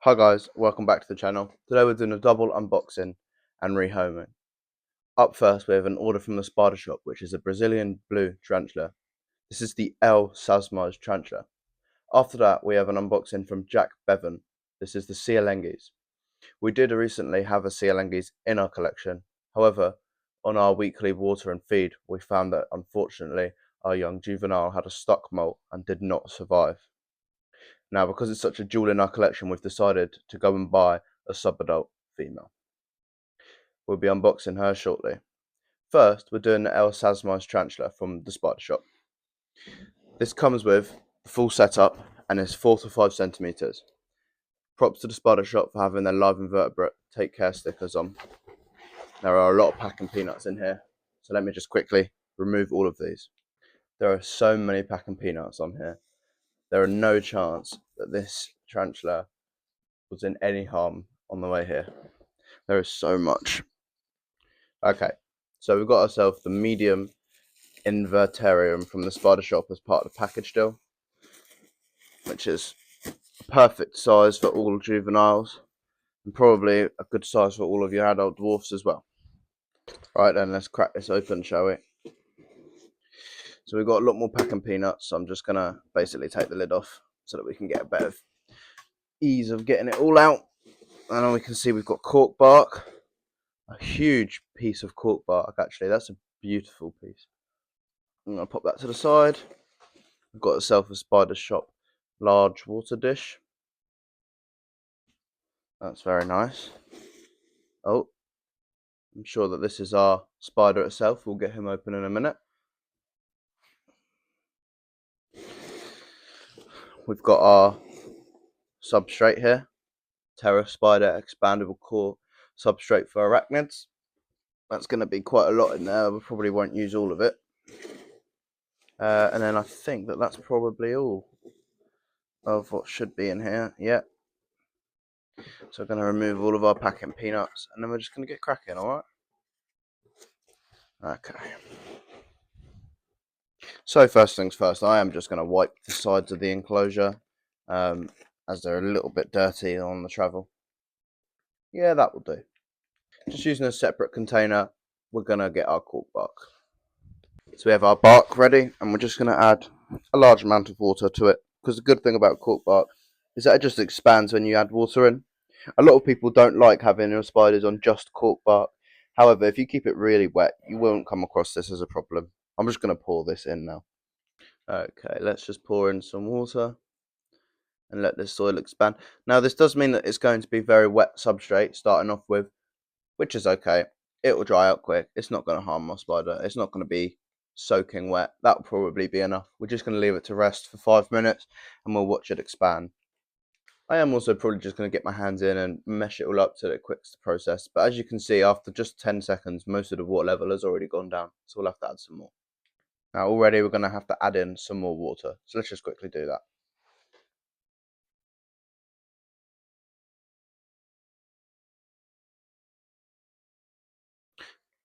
Hi guys, welcome back to the channel. Today we're doing a double unboxing and rehoming. Up first we have an order from the spider shop, which is a Brazilian blue tarantula. This is the L.sazimai tarantula. After that we have an unboxing from Jack Bevan. This is the C.elegans. We did recently have a C.elegans in our collection. However, on our weekly water and feed we found that unfortunately our young juvenile had a stuck molt and did not survive. Now, because it's such a jewel in our collection, we've decided to go and buy a subadult female. We'll be unboxing her shortly. First, we're doing the L.sazimai tarantula from the spider shop. This comes with the full setup and is 4 to 5 centimeters. Props to the spider shop for having their live invertebrate take care stickers on. There are a lot of packing peanuts in here, so let me just quickly remove all of these. There are so many packing peanuts on here. There are no chance that this tarantula was in any harm on the way here. There is so much. Okay, so we've got ourselves the medium invertarium from the spider shop as part of the package deal, which is a perfect size for all juveniles and probably a good size for all of your adult dwarfs as well. Right then, let's crack this open, shall we? So we've got a lot more packing peanuts, so I'm just going to basically take the lid off so that we can get a better ease of getting it all out. And we can see we've got cork bark, a huge piece of cork bark actually. That's a beautiful piece. I'm going to pop that to the side. We've got ourselves a spider shop large water dish. That's very nice. Oh, I'm sure that this is our spider itself. We'll get him open in a minute. We've got our substrate here. Terra spider expandable core substrate for arachnids. That's going to be quite a lot in there. We probably won't use all of it. And then I think that that's probably all of what should be in here. Yeah. So we're going to remove all of our packing peanuts and then we're just going to get cracking, alright? Okay. So first things first, I am just going to wipe the sides of the enclosure as they're a little bit dirty on the travel. Yeah, that will do. Just using a separate container, we're going to get our cork bark. So we have our bark ready and we're just going to add a large amount of water to it, because the good thing about cork bark is that it just expands when you add water in. A lot of people don't like having your spiders on just cork bark. However, if you keep it really wet, you won't come across this as a problem. I'm just going to pour this in now. Okay, let's just pour in some water and let this soil expand. Now, this does mean that it's going to be very wet substrate starting off with, which is okay. It will dry out quick. It's not going to harm my spider. It's not going to be soaking wet. That will probably be enough. We're just going to leave it to rest for 5 minutes and we'll watch it expand. I am also probably just going to get my hands in and mesh it all up so that it quicks the process. But as you can see, after just 10 seconds, most of the water level has already gone down. So we'll have to add some more. Now already we're going to have to add in some more water. So let's just quickly do that.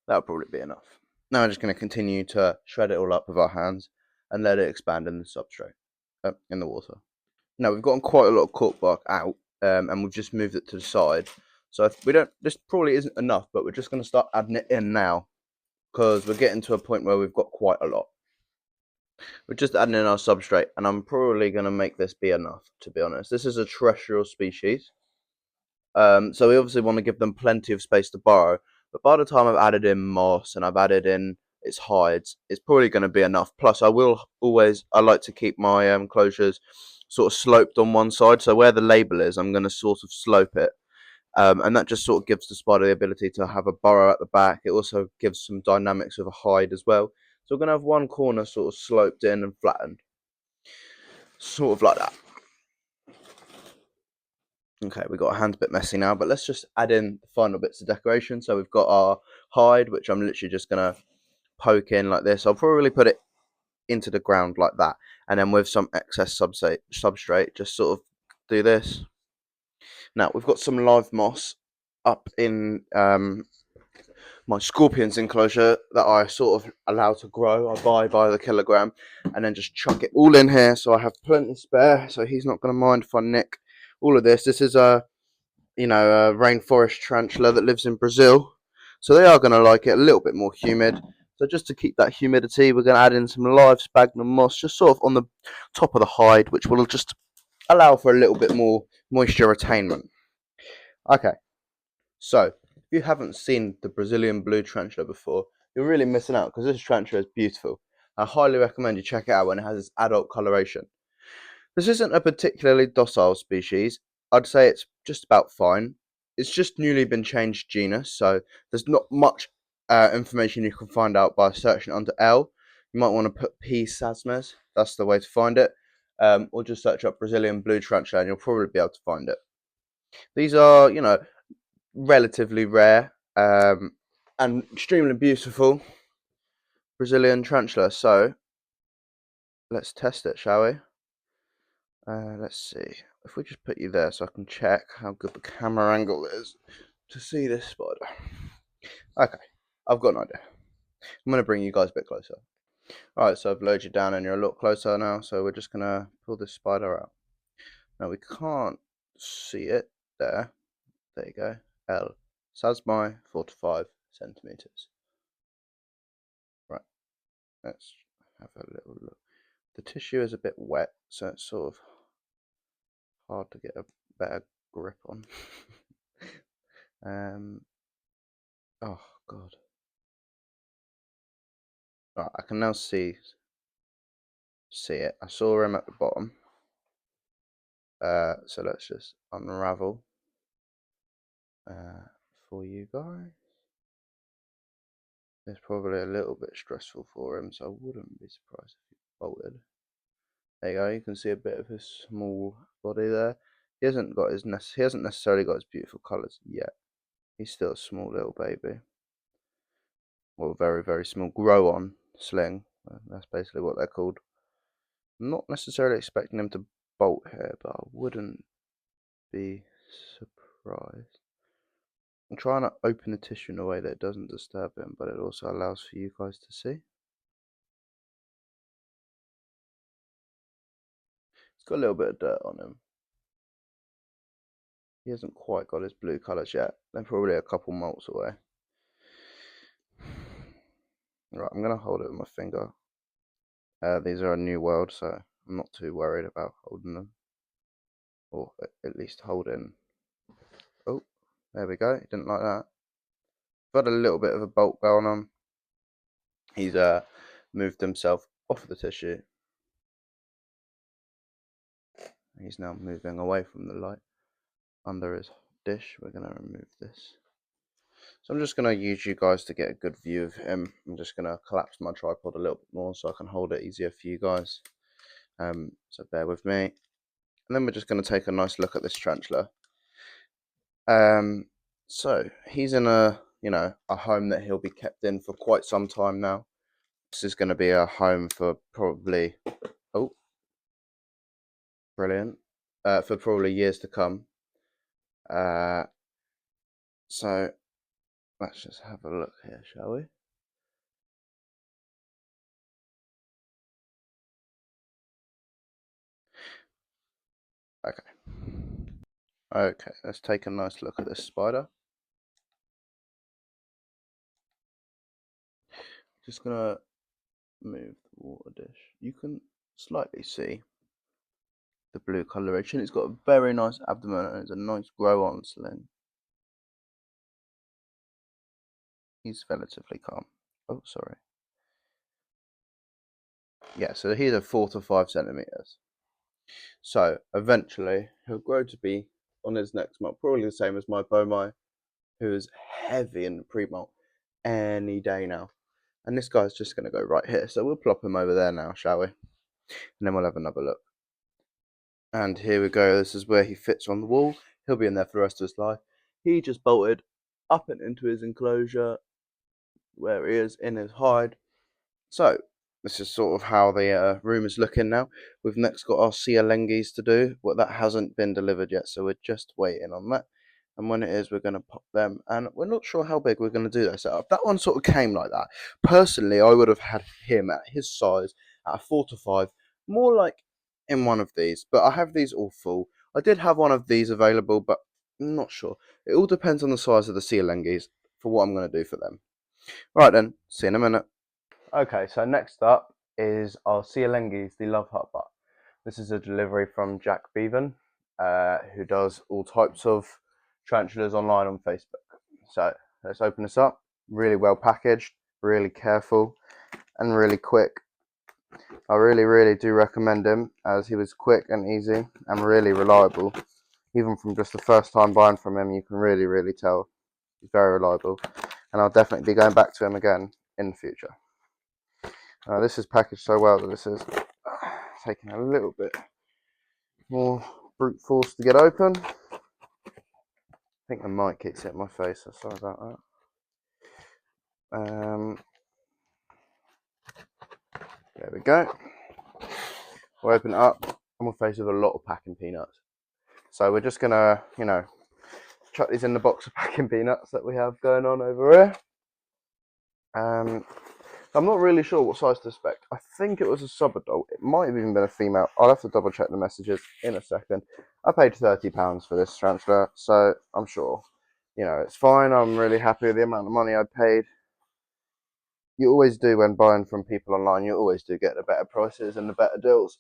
That'll probably be enough. Now I'm just going to continue to shred it all up with our hands and let it expand in the substrate, in the water. Now we've gotten quite a lot of cork bark out and we've just moved it to the side. So if we don't, this probably isn't enough, but we're just going to start adding it in now because we're getting to a point where we've got quite a lot. We're just adding in our substrate and I'm probably going to make this be enough, to be honest. This is a terrestrial species. So we obviously want to give them plenty of space to burrow. But by the time I've added in moss and I've added in its hides, it's probably going to be enough. Plus, I like to keep my enclosures sort of sloped on one side. So where the label is, I'm going to sort of slope it. And that just sort of gives the spider the ability to have a burrow at the back. It also gives some dynamics with a hide as well. So we're going to have one corner sort of sloped in and flattened. Sort of like that. Okay, we've got our hands a bit messy now, but let's just add in the final bits of decoration. So we've got our hide, which I'm literally just going to poke in like this. I'll probably put it into the ground like that. And then with some excess substrate, just sort of do this. Now, we've got some live moss up in my scorpion's enclosure that I sort of allow to grow. I buy by the kilogram and then just chuck it all in here. So I have plenty spare, so he's not going to mind if I nick all of this. This is a a rainforest tarantula that lives in Brazil, so they are going to like it a little bit more humid. So just to keep that humidity, we're going to add in some live sphagnum moss, just sort of on the top of the hide, which will just allow for a little bit more moisture attainment. Okay, so if you haven't seen the Brazilian blue tarantula before, you're really missing out because this tarantula is beautiful. I highly recommend you check it out when it has its adult coloration. This isn't a particularly docile species. I'd say it's just about fine. It's just newly been changed genus, so there's not much information you can find out by searching under L. You might want to put C.elegans, that's the way to find it, or just search up Brazilian blue tarantula and you'll probably be able to find it. These are, relatively rare and extremely beautiful Brazilian tarantula. So let's test it, shall we? Let's see. If we just put you there so I can check how good the camera angle is to see this spider. Okay, I've got an idea. I'm going to bring you guys a bit closer. Alright, so I've lowered you down and you're a lot closer now, so we're just going to pull this spider out. Now we can't see it there. There you go. L.sazimai, 4 to 5 centimeters. Right, let's have a little look. The tissue is a bit wet, so it's sort of hard to get a better grip on. Oh god. Right, I can now see it. I saw him at the bottom. So let's just unravel for you guys. It's probably a little bit stressful for him, so I wouldn't be surprised if he bolted. There you go. You can see a bit of his small body there. He hasn't necessarily got his beautiful colours yet. He's still a small little baby. Well, very, very small. Grow on sling. That's basically what they're called. I'm not necessarily expecting him to bolt here, but I wouldn't be surprised. I'm trying to open the tissue in a way that it doesn't disturb him, but it also allows for you guys to see. He's got a little bit of dirt on him. He hasn't quite got his blue colours yet. They're probably a couple molts away. Right, I'm going to hold it with my finger. These are a new world, so I'm not too worried about holding them. Or at least holding. Oh, there we go. He didn't like that. Got a little bit of a bolt going on. He's moved himself off the tissue. He's now moving away from the light. Under his dish, we're going to remove this. So I'm just going to use you guys to get a good view of him. I'm just going to collapse my tripod a little bit more so I can hold it easier for you guys. So bear with me. And then we're just going to take a nice look at this tarantula. So he's in a home that he'll be kept in for quite some time now. This is going to be a home for probably, oh, brilliant, for probably years to come. So let's just have a look here, shall we? Okay, let's take a nice look at this spider. Just gonna move the water dish. You can slightly see the blue coloration. It's got a very nice abdomen and it's a nice grow on sling. He's relatively calm. Oh, sorry. Yeah, so he's a 4 to 5 centimeters. So eventually he'll grow to be on his next molt, probably the same as my bomai, who is heavy in the pre-molt any day now. And this guy's just going to go right here. So we'll plop him over there now, shall we? And then we'll have another look. And here we go. This is where he fits on the wall. He'll be in there for the rest of his life. He just bolted up and into his enclosure where he is in his hide. So this is sort of how the room is looking now. We've next got our C.elegans to do. Well, that hasn't been delivered yet, so we're just waiting on that. And when it is, we're going to pop them. And we're not sure how big we're going to do that setup. That one sort of came like that. Personally, I would have had him at his size, at a 4 to 5, more like in one of these. But I have these all full. I did have one of these available, but I'm not sure. It all depends on the size of the C.elegans for what I'm going to do for them. Right then, see you in a minute. Okay, so next up is our C.elegans, the Love Heart Butt. This is a delivery from Jack Bevan, who does all types of tarantulas online on Facebook. So let's open this up. Really well packaged, really careful, and really quick. I really do recommend him, as he was quick and easy and really reliable. Even from just the first time buying from him, you can really tell he's very reliable, and I'll definitely be going back to him again in the future. This is packaged so well that this is taking a little bit more brute force to get open. I think the mic keeps hitting my face, so sorry about that. There we go. We'll open it up, and we're faced with a lot of packing peanuts. So we're just gonna, chuck these in the box of packing peanuts that we have going on over here. I'm not really sure what size to expect. I think it was a sub-adult. It might have even been a female. I'll have to double check the messages in a second. I paid £30 for this tarantula, so I'm sure, it's fine. I'm really happy with the amount of money I paid. You always do when buying from people online. You always do get the better prices and the better deals,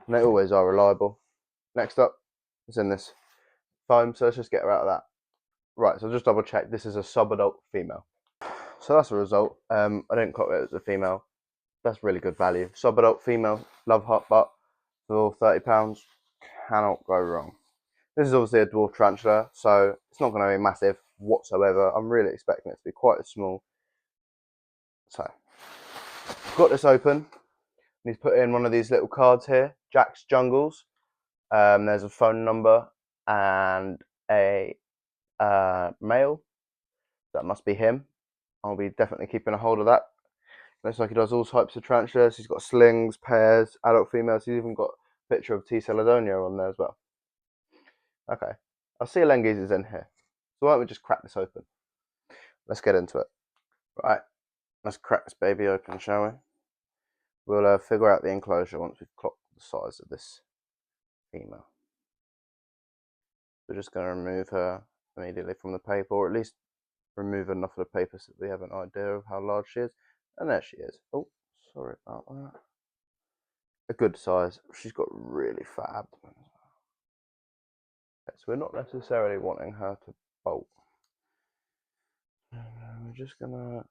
and they always are reliable. Next up is in this foam, so let's just get her out of that. Right, so just double check. This is a sub-adult female. So that's the result. I didn't quote it as a female. That's really good value. Sub-adult female, Love Heart Butt for £30. Cannot go wrong. This is obviously a dwarf tarantula, so it's not going to be massive whatsoever. I'm really expecting it to be quite small. So, got this open. He's put in one of these little cards here, Jack's Jungles. There's a phone number and a mail. That must be him. I'll be definitely keeping a hold of that. Looks like he does all types of tarantulas. He's got slings, pairs, adult females. He's even got a picture of C.elegans on there as well. Okay, our C.elegans is in here. So why don't we just crack this open? Let's get into it. Right, let's crack this baby open, shall we? We'll figure out the enclosure once we've clocked the size of this female. We're just going to remove her immediately from the paper, or at least remove enough of the paper so we have an idea of how large she is. And there she is. Oh, sorry about that. A good size. She's got really fat abdomen. Okay, so we're not necessarily wanting her to bolt. We're just going to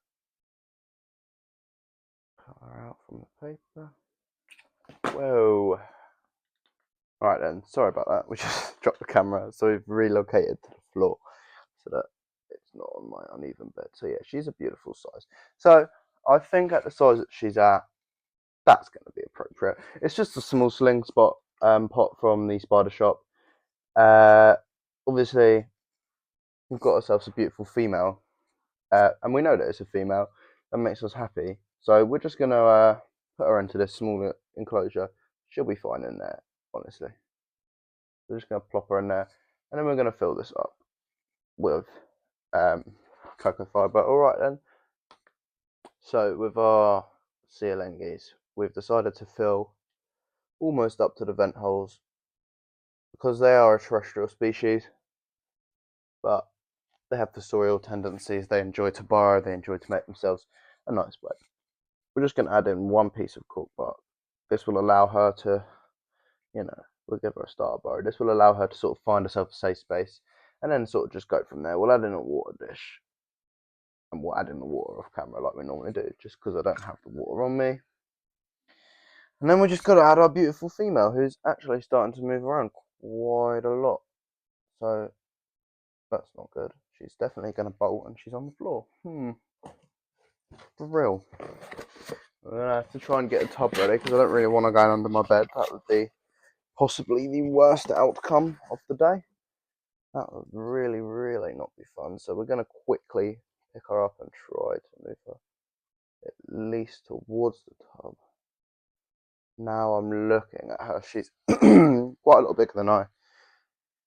cut her out from the paper. Whoa. Alright then, sorry about that. We just dropped the camera, so we've relocated to the floor so that it's not on my uneven bed. So yeah, she's a beautiful size. So I think at the size that she's at, that's going to be appropriate. It's just a small sling spot pot from the spider shop. Obviously, we've got ourselves a beautiful female, and we know that it's a female. That makes us happy. So we're just going to put her into this smaller enclosure. She'll be fine in there, honestly. We're just going to plop her in there, and then we're going to fill this up with cocoa fibre. Alright then. So with our C.elegans, we've decided to fill almost up to the vent holes, because they are a terrestrial species, but they have fossorial tendencies. They enjoy to burrow, they enjoy to make themselves a nice bed. We're just going to add in one piece of cork bark. This will allow her to, we'll give her a starter burrow. This will allow her to sort of find herself a safe space, and then sort of just go from there. We'll add in a water dish, and we'll add in the water off camera like we normally do, just because I don't have the water on me. And then we just got to add our beautiful female, who's actually starting to move around quite a lot. So that's not good. She's definitely going to bolt, and she's on the floor. For real. I'm going to have to try and get a tub ready, because I don't really want to go under my bed. That would be possibly the worst outcome of the day. That would really not be fun. So we're going to quickly pick her up and try to move her at least towards the tub. Now I'm looking at her. She's quite a lot bigger than I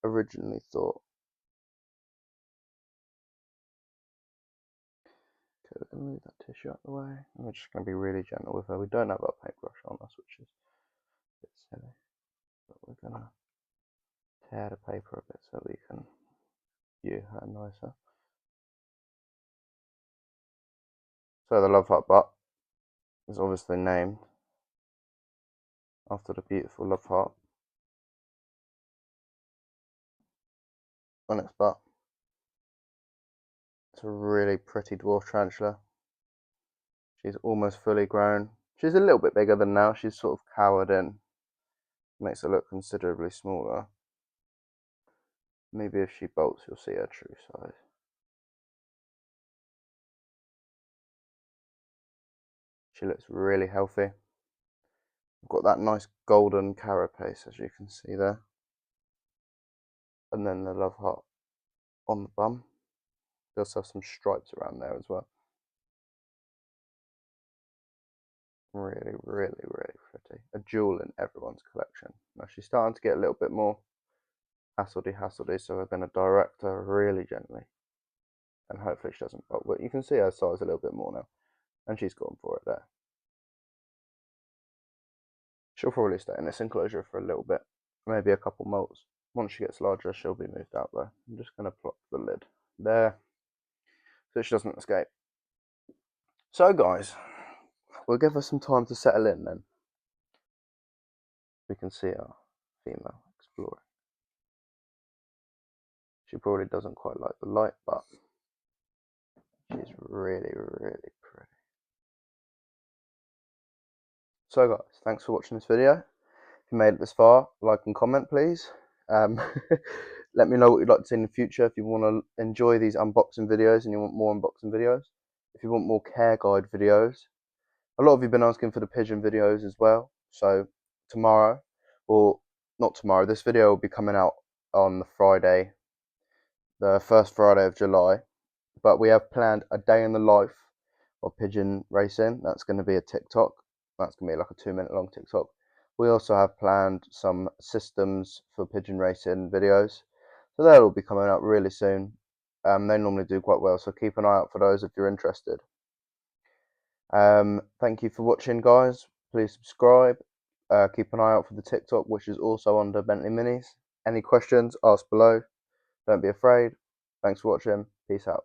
originally thought. Okay, we're going to move that tissue out of the way. We're just going to be really gentle with her. We don't have our paintbrush on us, which is a bit silly. But we're going to tear the paper a bit so we can view her nicer. So the love heart butt is obviously named after the beautiful love heart on its butt. It's a really pretty dwarf tarantula. She's almost fully grown. She's a little bit bigger than now. She's sort of cowered in. Makes her look considerably smaller. Maybe if she bolts, you'll see her true size. She looks really healthy. We've got that nice golden carapace, as you can see there. And then the love heart on the bum. They also have some stripes around there as well. Really, really, really pretty. A jewel in everyone's collection. Now she's starting to get a little bit more hassledy, so we're going to direct her really gently. And hopefully she doesn't bolt. But you can see her size a little bit more now. And she's gone for it there. She'll probably stay in this enclosure for a little bit. Maybe a couple molts. Once she gets larger, she'll be moved out there. I'm just going to plop the lid there so she doesn't escape. So guys, we'll give her some time to settle in then. We can see our female explorer. She probably doesn't quite like the light, but she's really, really pretty. So guys, thanks for watching this video. If you made it this far, like and comment please. Let me know what you'd like to see in the future. If you want to enjoy these unboxing videos and you want more unboxing videos. If you want more care guide videos. A lot of you have been asking for the pigeon videos as well. So tomorrow, or not tomorrow, this video will be coming out on the Friday, the first Friday of July. But we have planned a day in the life of pigeon racing. That's going to be a TikTok. That's going to be like a 2-minute long TikTok. We also have planned some systems for pigeon racing videos. So they'll all be coming out really soon. They normally do quite well, so keep an eye out for those if you're interested. Thank you for watching, guys. Please subscribe. Keep an eye out for the TikTok, which is also under Bentley Minis. Any questions, ask below. Don't be afraid. Thanks for watching. Peace out.